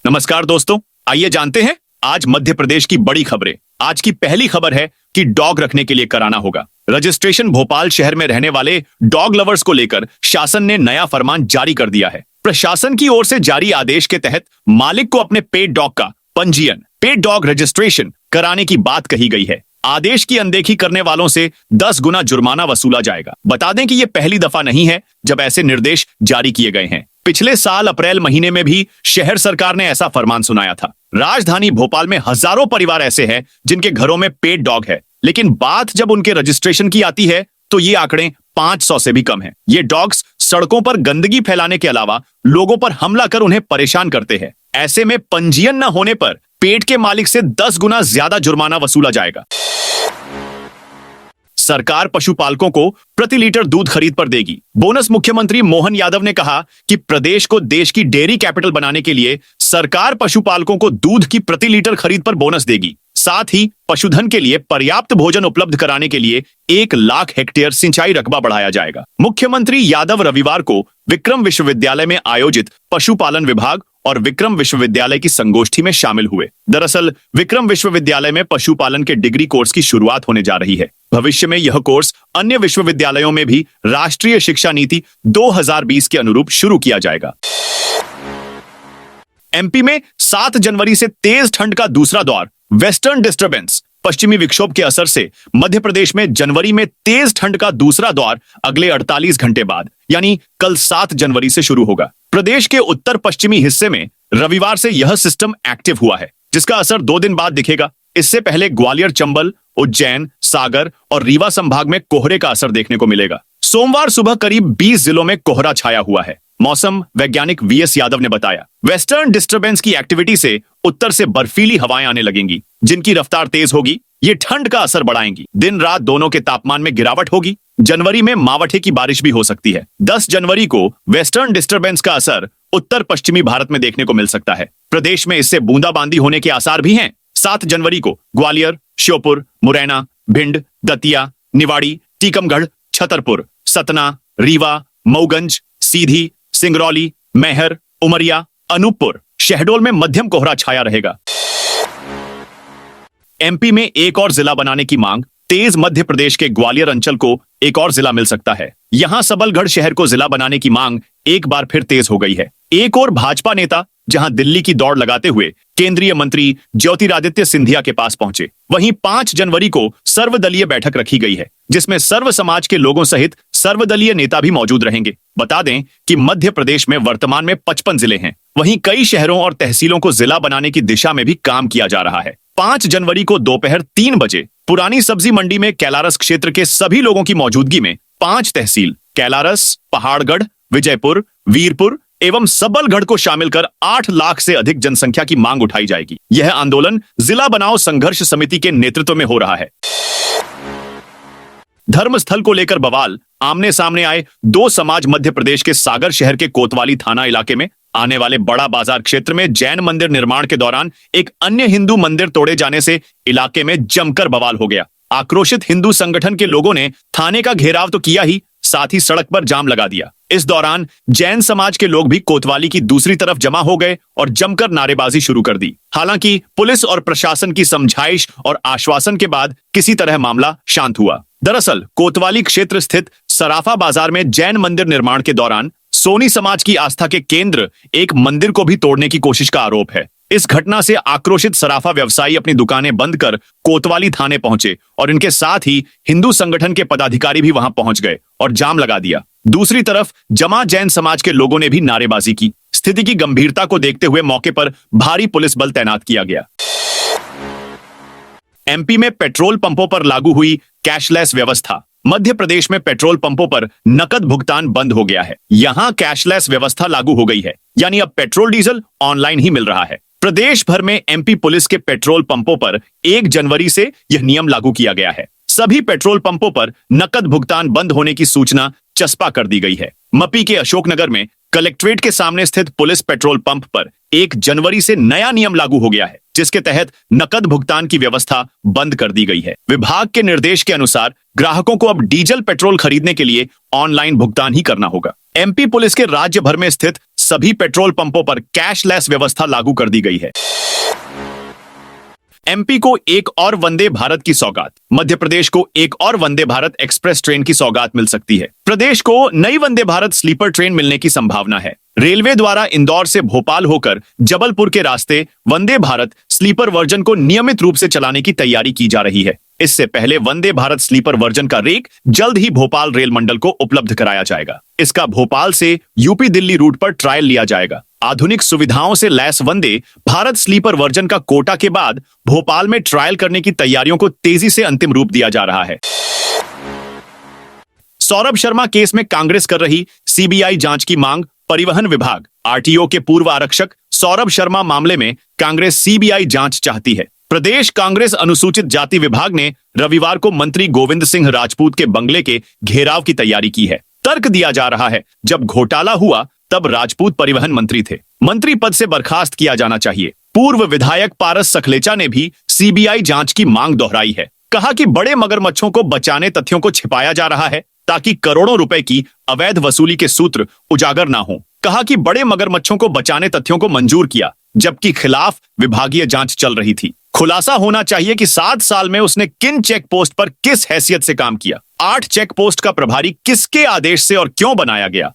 नमस्कार दोस्तों, आइए जानते हैं आज मध्य प्रदेश की बड़ी खबरें। आज की पहली खबर है कि डॉग रखने के लिए कराना होगा रजिस्ट्रेशन। भोपाल शहर में रहने वाले डॉग लवर्स को लेकर शासन ने नया फरमान जारी कर दिया है। प्रशासन की ओर से जारी आदेश के तहत मालिक को अपने पेट डॉग का पंजीयन, पेट डॉग रजिस्ट्रेशन कराने की बात कही गई है। आदेश की अनदेखी करने वालों से 10 गुना जुर्माना वसूला जाएगा। बता दें कि यह पहली दफा नहीं है जब ऐसे निर्देश जारी किए गए हैं। पिछले साल अप्रैल महीने में भी शहर सरकार ने ऐसा फरमान सुनाया था। राजधानी भोपाल में हजारों परिवार ऐसे हैं जिनके घरों में पेट डॉग है, लेकिन बात जब उनके रजिस्ट्रेशन की आती है तो ये आंकड़े 500 से भी कम है। ये डॉग्स सड़कों पर गंदगी फैलाने के अलावा लोगों पर हमला कर उन्हें परेशान करते हैं। ऐसे में पंजीयन न होने पर पेट के मालिक से 10 गुना ज्यादा जुर्माना वसूला जाएगा। सरकार पशुपालकों को प्रति लीटर दूध खरीद पर देगी बोनस। मुख्यमंत्री मोहन यादव ने कहा कि प्रदेश को देश की डेयरी कैपिटल बनाने के लिए सरकार पशुपालकों को दूध की प्रति लीटर खरीद पर बोनस देगी। साथ ही पशुधन के लिए पर्याप्त भोजन उपलब्ध कराने के लिए 1 लाख हेक्टेयर सिंचाई रकबा बढ़ाया जाएगा। मुख्यमंत्री यादव रविवार को विक्रम विश्वविद्यालय में आयोजित पशुपालन विभाग और विक्रम विश्वविद्यालय की संगोष्ठी में शामिल हुए। दरअसल विक्रम विश्वविद्यालय में पशुपालन के डिग्री कोर्स की शुरुआत होने जा रही है। भविष्य में यह कोर्स अन्य विश्वविद्यालयों में भी राष्ट्रीय शिक्षा नीति 2020 के अनुरूप शुरू किया जाएगा। एमपी में 7 जनवरी से तेज ठंड का दूसरा दौर। वेस्टर्न डिस्टर्बेंस, पश्चिमी विक्षोभ के असर से मध्य प्रदेश में जनवरी में तेज ठंड का दूसरा दौर अगले 48 घंटे बाद यानी कल 7 जनवरी से शुरू होगा। प्रदेश के उत्तर पश्चिमी हिस्से में रविवार से यह सिस्टम एक्टिव हुआ है, जिसका असर 2 दिन बाद दिखेगा। इससे पहले ग्वालियर, चंबल, उज्जैन, सागर और रीवा संभाग में कोहरे का असर देखने को मिलेगा। सोमवार सुबह करीब 20 जिलों में कोहरा छाया हुआ है। मौसम वैज्ञानिक वीएस यादव ने बताया, वेस्टर्न डिस्टर्बेंस की एक्टिविटी से उत्तर से बर्फीली हवाएं आने लगेंगी, जिनकी रफ्तार तेज होगी। ये ठंड का असर बढ़ाएंगी। दिन रात दोनों के तापमान में गिरावट होगी। जनवरी में मावठे की बारिश भी हो सकती है। 10 जनवरी को वेस्टर्न डिस्टर्बेंस का असर उत्तर पश्चिमी भारत में देखने को मिल सकता है। प्रदेश में इससे बूंदाबांदी होने के आसार भी हैं। 7 जनवरी को ग्वालियर, श्योपुर, मुरैना, भिंड, दतिया, निवाड़ी, टीकमगढ़, छतरपुर, सतना, रीवा, मऊगंज, सीधी, सिंगरौली, मैहर, उमरिया, अनूपपुर, शहडोल में मध्यम कोहरा छाया रहेगा। एमपी में एक और जिला बनाने की मांग तेज। मध्य प्रदेश के ग्वालियर अंचल को एक और जिला मिल सकता है। यहां सबलगढ़ शहर को जिला बनाने की मांग एक बार फिर तेज हो गई है। एक और भाजपा नेता जहां दिल्ली की दौड़ लगाते हुए केंद्रीय मंत्री ज्योतिरादित्य सिंधिया के पास पहुंचे, वहीं 5 जनवरी को सर्वदलीय बैठक रखी गई है, जिसमें सर्व समाज के लोगों सहित सर्वदलीय नेता भी मौजूद रहेंगे। बता दें कि मध्य प्रदेश में वर्तमान में 55 जिले हैं। वहीं कई शहरों और तहसीलों को जिला बनाने की दिशा में भी काम किया जा रहा है। 5 जनवरी को दोपहर 3 बजे पुरानी सब्जी मंडी में कैलारस क्षेत्र के सभी लोगों की मौजूदगी में 5 तहसील कैलारस, पहाड़गढ़, विजयपुर, वीरपुर एवं सबलगढ़ को शामिल कर 8 लाख से अधिक जनसंख्या की मांग उठाई जाएगी। यह आंदोलन जिला बनाओ संघर्ष समिति के नेतृत्व में हो रहा है। धर्मस्थल को लेकर बवाल। आमने सामने आए 2 समाज। मध्य प्रदेश के सागर शहर के कोतवाली थाना इलाके में आने वाले बड़ा बाजार क्षेत्र में जैन मंदिर निर्माण के दौरान एक अन्य हिंदू मंदिर तोड़े जाने से इलाके में जमकर बवाल हो गया। आक्रोशित हिंदू संगठन के लोगों ने थाने का घेराव तो किया ही, साथ ही सड़क पर जाम लगा दिया। इस दौरान जैन समाज के लोग भी कोतवाली की दूसरी तरफ जमा हो गए और जमकर नारेबाजी शुरू कर दी। हालांकि पुलिस और प्रशासन की समझाइश और आश्वासन के बाद किसी तरह मामला शांत हुआ। दरअसल कोतवाली क्षेत्र स्थित सराफा बाजार में जैन मंदिर निर्माण के दौरान सोनी समाज की आस्था के केंद्र एक मंदिर को भी तोड़ने की कोशिश का आरोप है। इस घटना से आक्रोशित सराफा व्यवसायी अपनी दुकानें बंद कर कोतवाली थाने पहुंचे और इनके साथ ही हिंदू संगठन के पदाधिकारी भी वहां पहुंच गए और जाम लगा दिया। दूसरी तरफ जमा जैन समाज के लोगों ने भी नारेबाजी की। स्थिति की गंभीरता को देखते हुए मौके पर भारी पुलिस बल तैनात किया गया। एमपी में पेट्रोल पंपों पर लागू हुई कैशलेस व्यवस्था। मध्य प्रदेश में पेट्रोल पंपों पर नकद भुगतान बंद हो गया है। यहां कैशलेस व्यवस्था लागू हो गई है, यानी अब पेट्रोल डीजल ऑनलाइन ही मिल रहा है। प्रदेश भर में एमपी पुलिस के पेट्रोल पंपों पर 1 जनवरी से यह नियम लागू किया गया है। सभी पेट्रोल पंपों पर नकद भुगतान बंद होने की सूचना चस्पा कर दी गई है। मपी के अशोकनगर में कलेक्ट्रेट के सामने स्थित पुलिस पेट्रोल पंप पर 1 जनवरी से नया नियम लागू हो गया है, जिसके तहत नकद भुगतान की व्यवस्था बंद कर दी गई है। विभाग के निर्देश के अनुसार ग्राहकों को अब डीजल पेट्रोल खरीदने के लिए ऑनलाइन भुगतान ही करना होगा। एमपी पुलिस के राज्य भर में स्थित सभी पेट्रोल पंपों पर कैशलेस व्यवस्था लागू कर दी गई है। एमपी को एक और वंदे भारत की सौगात। मध्य प्रदेश को एक और वंदे भारत एक्सप्रेस ट्रेन की सौगात मिल सकती है। प्रदेश को नई वंदे भारत स्लीपर ट्रेन मिलने की संभावना है। रेलवे द्वारा इंदौर से भोपाल होकर जबलपुर के रास्ते वंदे भारत स्लीपर वर्जन को नियमित रूप से चलाने की तैयारी की जा रही है। इससे पहले वंदे भारत स्लीपर वर्जन का रेक जल्द ही भोपाल रेल मंडल को उपलब्ध कराया जाएगा। इसका भोपाल से यूपी दिल्ली रूट पर ट्रायल लिया जाएगा। आधुनिक सुविधाओं से lace Vande Bharat sleeper version का कोटा के बाद भोपाल में ट्रायल करने की तैयारियों को तेजी से अंतिम रूप दिया जा रहा है। सौरभ शर्मा केस में कांग्रेस कर रही सीबीआई जांच की मांग। परिवहन विभाग आरटीओ के पूर्व आरक्षक सौरभ शर्मा मामले में कांग्रेस सीबीआई जांच चाहती है। प्रदेश कांग्रेस अनुसूचित जाति विभाग ने रविवार को मंत्री गोविंद सिंह राजपूत के बंगले के घेराव की तैयारी की है। तर्क दिया जा रहा है, जब घोटाला हुआ तब राजपूत परिवहन मंत्री थे, मंत्री पद से बर्खास्त किया जाना चाहिए। पूर्व विधायक पारस सखलेचा ने भी सीबीआई जांच की मांग दोहराई है। कहा कि बड़े मगरमच्छों को बचाने तथ्यों को छिपाया जा रहा है ताकि करोड़ों रुपए की अवैध वसूली के सूत्र उजागर ना हो। कहा कि बड़े मगरमच्छों को बचाने तथ्यों को मंजूर किया जबकि खिलाफ विभागीय जांच चल रही थी। खुलासा होना चाहिए कि 7 साल में उसने किन चेक पोस्ट पर किस हैसियत से काम किया। 8 चेक पोस्ट का प्रभारी किसके आदेश से और क्यों बनाया गया।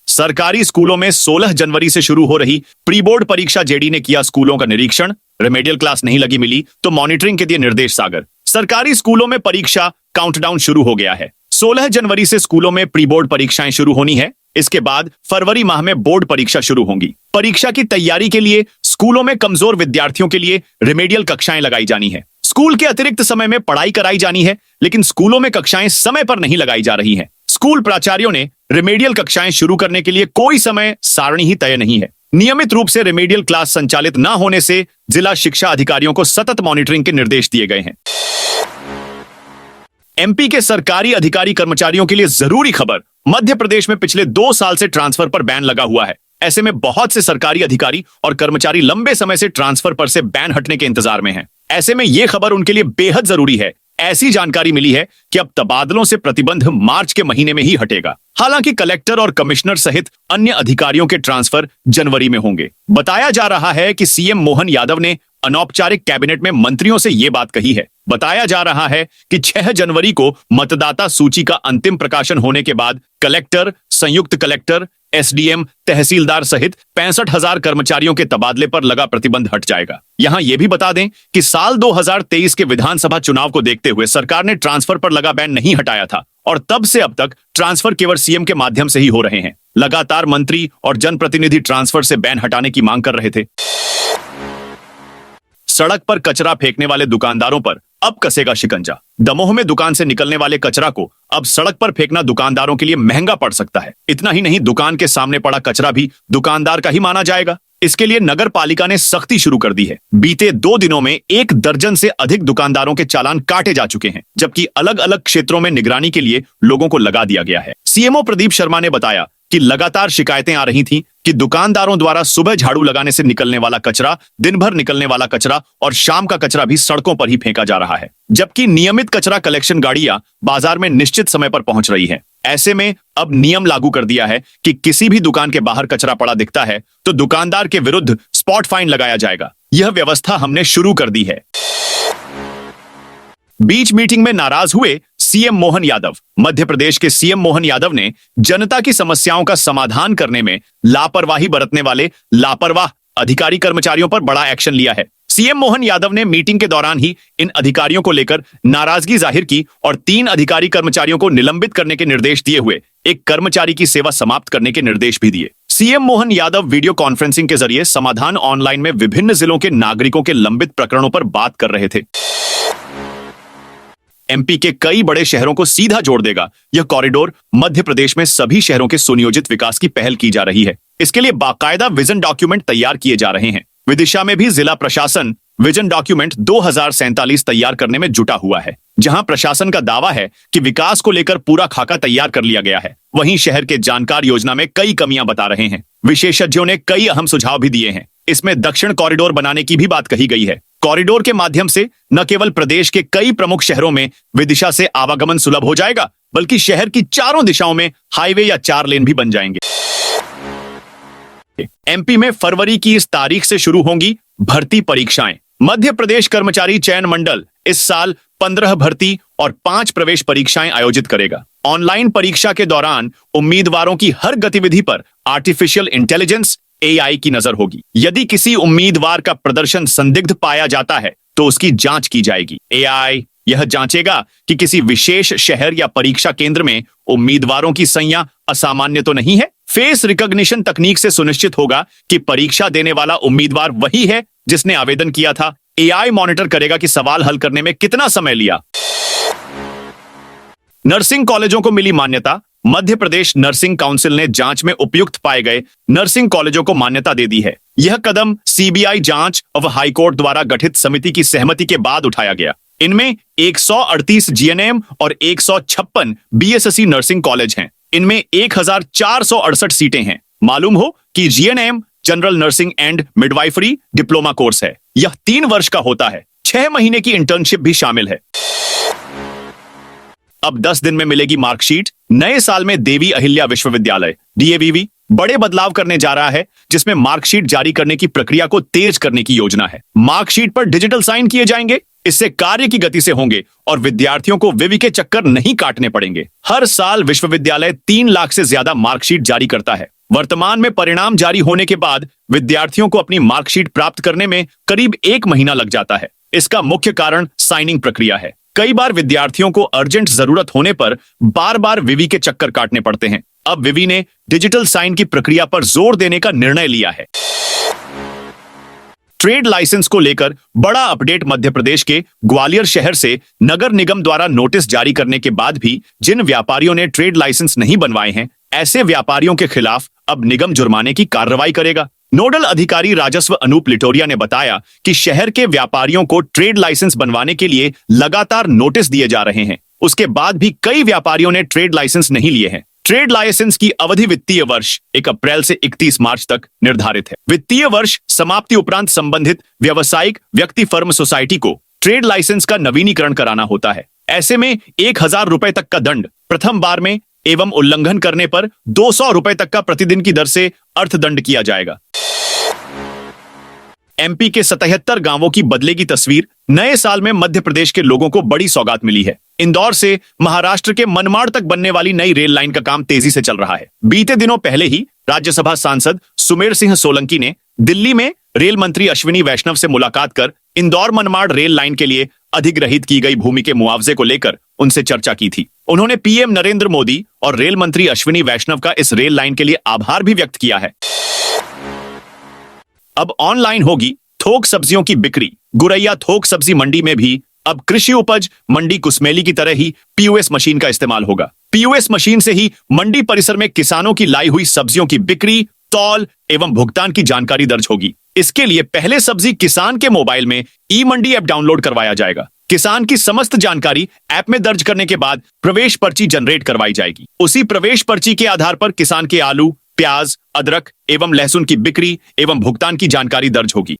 सरकारी स्कूलों में 16 जनवरी से शुरू हो रही प्री बोर्ड परीक्षा। जेडी ने किया स्कूलों का निरीक्षण। रेमेडियल क्लास नहीं लगी मिली तो मॉनिटरिंग के दिए निर्देश। सागर सरकारी स्कूलों में परीक्षा काउंटडाउन शुरू हो गया है। 16 जनवरी से स्कूलों में प्री बोर्ड परीक्षाएं शुरू होनी है। इसके बाद फरवरी माह में बोर्ड परीक्षा शुरू होंगी। परीक्षा की तैयारी के लिए स्कूलों में कमजोर विद्यार्थियों के लिए रेमेडियल कक्षाएं लगाई जानी है। स्कूल के अतिरिक्त समय में पढ़ाई कराई जानी है, लेकिन स्कूलों में कक्षाएं समय पर नहीं लगाई जा रही हैं। स्कूल प्राचार्यों ने रेमेडियल कक्षाएं शुरू करने के लिए कोई समय सारणी ही तय नहीं है। नियमित रूप से रेमेडियल क्लास संचालित न होने से जिला शिक्षा अधिकारियों को सतत मॉनिटरिंग के निर्देश दिए गए हैं। एमपी के सरकारी अधिकारी कर्मचारियों के लिए जरूरी खबर। मध्य प्रदेश में पिछले 2 साल से ट्रांसफर पर बैन लगा हुआ है। ऐसे में बहुत से सरकारी अधिकारी और कर्मचारी लंबे समय से ट्रांसफर पर से बैन हटने के इंतजार में हैं। ऐसे में यह खबर उनके लिए बेहद जरूरी है। ऐसी जानकारी मिली है कि अब तबादलों से प्रतिबंध मार्च के महीने में ही हटेगा। हालांकि कलेक्टर और कमिश्नर सहित अन्य अधिकारियों के ट्रांसफर जनवरी में होंगे। बताया जा रहा है कि सीएम मोहन यादव ने अनौपचारिक कैबिनेट में मंत्रियों से यह बात कही है। बताया जा रहा है कि 6 जनवरी को मतदाता सूची का अंतिम प्रकाशन होने के बाद कलेक्टर, संयुक्त कलेक्टर, एसडीएम, तहसीलदार सहित 65,000 कर्मचारियों के तबादले पर लगा प्रतिबंध हट जाएगा। यहां यह भी बता दें कि साल 2023 के विधानसभा चुनाव को देखते हुए सरकार ने ट्रांसफर पर लगा बैन नहीं हटाया था और तब से अब तक ट्रांसफर केवल सीएम के माध्यम से ही हो रहे हैं। लगातार मंत्री और जनप्रतिनिधि ट्रांसफर से बैन हटाने की मांग कर रहे थे। सड़क पर कचरा फेंकने वाले दुकानदारों पर अब कसेगा शिकंजा। दमोह में दुकान से निकलने वाले कचरा को अब सड़क पर फेंकना दुकानदारों के लिए महंगा पड़ सकता है। इतना ही नहीं, दुकान के सामने पड़ा कचरा भी दुकानदार का ही माना जाएगा। इसके लिए नगर पालिका ने सख्ती शुरू कर दी है। बीते 2 दिनों में 1 दर्जन से अधिक दुकानदारों के चालान काटे जा चुके हैं, जबकि अलग अलग क्षेत्रों में निगरानी के लिए लोगों को लगा दिया गया है। सीएमओ प्रदीप शर्मा ने बताया कि लगातार शिकायतें आ रही थीं कि दुकानदारों द्वारा सुबह झाड़ू लगाने से निकलने वाला कचरा, दिन भर निकलने वाला कचरा और शाम का कचरा भी सड़कों पर ही फेंका जा रहा है, जबकि नियमित कचरा कलेक्शन गाड़ियां बाजार में निश्चित समय पर पहुंच रही हैं। ऐसे में अब नियम लागू कर दिया है कि किसी भी दुकान के बाहर कचरा पड़ा दिखता है तो दुकानदार के विरुद्ध स्पॉट फाइन लगाया जाएगा। यह व्यवस्था हमने शुरू कर दी है। बीच मीटिंग में नाराज हुए सीएम मोहन यादव। मध्य प्रदेश के सीएम मोहन यादव ने जनता की समस्याओं का समाधान करने में लापरवाही बरतने वाले लापरवाह अधिकारी कर्मचारियों पर बड़ा एक्शन लिया है। सीएम मोहन यादव ने मीटिंग के दौरान ही इन अधिकारियों को लेकर नाराजगी जाहिर की और 3 अधिकारी कर्मचारियों को निलंबित करने के निर्देश दिए हुए एक कर्मचारी की सेवा समाप्त करने के निर्देश भी दिए। CM Mohan Yadav video conferencing के जरिए समाधान ऑनलाइन में विभिन्न जिलों के नागरिकों के लंबित प्रकरणों पर बात कर रहे थे। एमपी के कई बड़े शहरों को सीधा जोड़ देगा यह कॉरिडोर। मध्य प्रदेश में सभी शहरों के सुनियोजित विकास की पहल की जा रही है। इसके लिए बाकायदा विजन डॉक्यूमेंट तैयार किए जा रहे हैं। विदिशा में भी जिला प्रशासन विजन डॉक्यूमेंट 2047 तैयार करने में जुटा हुआ है, जहां प्रशासन का दावा है कि विकास को लेकर पूरा खाका तैयार कर लिया गया है। वहीं शहर के जानकार योजना में कई कमियां बता रहे हैं। विशेषज्ञों ने कई अहम सुझाव भी दिए हैं। इसमें दक्षिण कॉरिडोर बनाने की भी बात कही गई है। कॉरिडोर के माध्यम से न केवल प्रदेश के कई प्रमुख शहरों में विदिशा से आवागमन सुलभ हो जाएगा, बल्कि शहर की चारों दिशाओं में हाईवे या 4 लेन भी बन जाएंगे। एमपी में फरवरी की इस तारीख से शुरू होंगी भर्ती परीक्षाएं। मध्य प्रदेश कर्मचारी चयन मंडल इस साल 15 भर्ती और 5 प्रवेश परीक्षाएं आयोजित करेगा। ऑनलाइन परीक्षा के दौरान उम्मीदवारों की हर गतिविधि पर आर्टिफिशियल इंटेलिजेंस एआई की नजर होगी। यदि किसी उम्मीदवार का प्रदर्शन संदिग्ध पाया जाता है तो उसकी जांच की जाएगी। एआई यह जांचेगा कि किसी विशेष शहर या परीक्षा केंद्र में उम्मीदवारों की संख्या असामान्य तो नहीं है। फेस रिकॉग्निशन तकनीक से सुनिश्चित होगा कि परीक्षा देने वाला उम्मीदवार वही है जिसने आवेदन किया था। एआई मॉनिटर करेगा कि सवाल हल करने में कितना समय लिया। नर्सिंग कॉलेजों को मिली मान्यता। मध्य प्रदेश नर्सिंग काउंसिल ने जांच में उपयुक्त पाए गए नर्सिंग कॉलेजों को मान्यता दे दी है। यह कदम सीबीआई जांच और हाईकोर्ट द्वारा गठित समिति की सहमति के बाद उठाया गया। इनमें 138 जीएनएम और 156 बीएसएससी नर्सिंग कॉलेज हैं। इनमें 1468 सीटें हैं। मालूम हो कि GNM general nursing and midwifery diploma course है। यह 3 वर्ष का होता है। 6 महीने की इंटर्नशिप भी शामिल है। अब 10 दिन में मिलेगी मार्कशीट। नए साल में देवी अहिल्या विश्वविद्यालय डीएवीवी बड़े बदलाव करने जा रहा है, जिसमें मार्कशीट जारी करने की प्रक्रिया को तेज करने की योजना है। मार्कशीट पर डिजिटल साइन किए जाएंगे। इससे कार्य की गति से होंगे और विद्यार्थियों को विवि के चक्कर नहीं काटने पड़ेंगे। हर साल विश्वविद्यालय 3 लाख से ज्यादा मार्कशीट जारी करता है। वर्तमान में परिणाम जारी होने के बाद विद्यार्थियों को अपनी मार्कशीट प्राप्त करने में करीब 1 महीना लग जाता है। इसका मुख्य कारण साइनिंग प्रक्रिया है। कई बार विद्यार्थियों को अर्जेंट जरूरत होने पर बार बार विवि के चक्कर काटने पड़ते हैं। अब विवि ने डिजिटल साइन की प्रक्रिया पर जोर देने का निर्णय लिया है। ट्रेड लाइसेंस को लेकर बड़ा अपडेट। मध्य प्रदेश के ग्वालियर शहर से नगर निगम द्वारा नोटिस जारी करने के बाद भी जिन व्यापारियों ने ट्रेड लाइसेंस नहीं बनवाए हैं, ऐसे व्यापारियों के खिलाफ अब निगम जुर्माने की कार्रवाई करेगा। नोडल अधिकारी राजस्व अनूप लिटोरिया ने बताया कि शहर के व्यापारियों को ट्रेड लाइसेंस बनवाने के लिए लगातार नोटिस दिए जा रहे हैं। उसके बाद भी कई व्यापारियों ने ट्रेड लाइसेंस नहीं लिए हैं। ट्रेड लाइसेंस की अवधि वित्तीय वर्ष 1 अप्रैल से 31 मार्च तक निर्धारित है। वित्तीय वर्ष समाप्ति उपरांत संबंधित व्यवसायिक व्यक्ति फर्म सोसाइटी को ट्रेड लाइसेंस का नवीनीकरण कराना होता है। ऐसे में 1000 रुपए तक का दंड प्रथम बार में एवं उल्लंघन करने पर 200 रुपए तक का प्रतिदिन की दर से अर्थदंड किया जाएगा। एमपी के 77 गांवों की बदलेगी तस्वीर। नए साल में मध्य प्रदेश के लोगों को बड़ी सौगात मिली है। इंदौर से महाराष्ट्र के मनमाड़ तक बनने वाली नई रेल लाइन का काम तेजी से चल रहा है। बीते दिनों पहले ही राज्यसभा सांसद सुमेर सिंह सोलंकी ने दिल्ली में रेल मंत्री अश्विनी वैष्णव से मुलाकात कर इंदौर मनमाड़ रेल लाइन के लिए अधिग्रहित की गई भूमि के मुआवजे को लेकर उनसे चर्चा की थी। उन्होंने पीएम नरेंद्र मोदी और रेल मंत्री अश्विनी वैष्णव का इस रेल लाइन के लिए आभार भी व्यक्त किया है। अब ऑनलाइन होगी थोक सब्जियों की बिक्री। गुरैया थोक सब्जी मंडी में भी अब कृषि उपज मंडी कुसमेली की तरह ही पीओएस मशीन का इस्तेमाल होगा। पीओएस मशीन से ही मंडी परिसर में किसानों की लाई हुई सब्जियों की बिक्री, तौल एवं भुगतान की जानकारी दर्ज होगी। इसके लिए पहले सब्जी किसान के मोबाइल में ई मंडी ऐप डाउनलोड करवाया जाएगा। किसान की समस्त जानकारी ऐप में दर्ज करने के बाद प्रवेश पर्ची जनरेट करवाई जाएगी। उसी प्रवेश पर्ची के आधार पर किसान के आलू, प्याज, अदरक एवं लहसुन की बिक्री एवं भुगतान की जानकारी दर्ज होगी।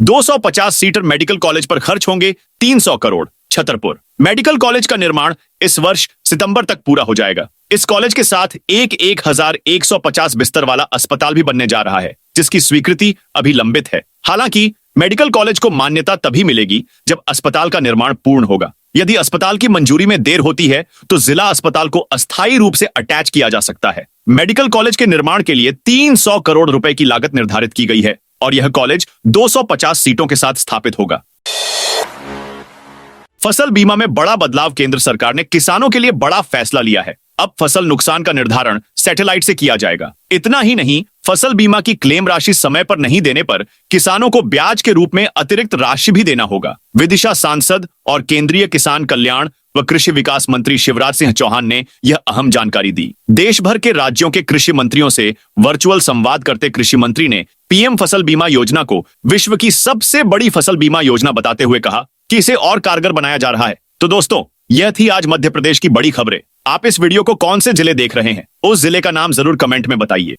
250 सीटर मेडिकल कॉलेज पर खर्च होंगे 300 करोड़। छतरपुर मेडिकल कॉलेज का निर्माण इस वर्ष सितंबर तक पूरा हो जाएगा। इस कॉलेज के साथ 1150 बिस्तर वाला अस्पताल भी बनने जा रहा है, जिसकी स्वीकृति अभी लंबित है। हालांकि मेडिकल कॉलेज को मान्यता तभी मिलेगी जब अस्पताल का निर्माण पूर्ण होगा। यदि अस्पताल की मंजूरी में देर होती है तो जिला अस्पताल को अस्थायी रूप से अटैच किया जा सकता है। मेडिकल कॉलेज के निर्माण के लिए 300 करोड़ रुपए की लागत निर्धारित की गई है और यह कॉलेज 250 सीटों के साथ स्थापित होगा। फसल बीमा में बड़ा बदलाव। केंद्र सरकार ने किसानों के लिए बड़ा फैसला लिया है। अब फसल नुकसान का निर्धारण सैटेलाइट से किया जाएगा। इतना ही नहीं, फसल बीमा की क्लेम राशि समय पर नहीं देने पर किसानों को ब्याज के रूप में अतिरिक्त राशि भी देना होगा। विदिशा सांसद और केंद्रीय किसान कल्याण व कृषि विकास मंत्री शिवराज सिंह चौहान ने यह अहम जानकारी दी। देश भर के राज्यों के कृषि मंत्रियों से वर्चुअल संवाद करते कृषि मंत्री ने पीएम फसल बीमा योजना को विश्व की सबसे बड़ी फसल बीमा योजना बताते हुए कहा कि इसे और कारगर बनाया जा रहा है। तो दोस्तों, यह थी आज मध्य प्रदेश की बड़ी खबरें। आप इस वीडियो को कौन से जिले देख रहे हैं, उस जिले का नाम जरूर कमेंट में बताइए।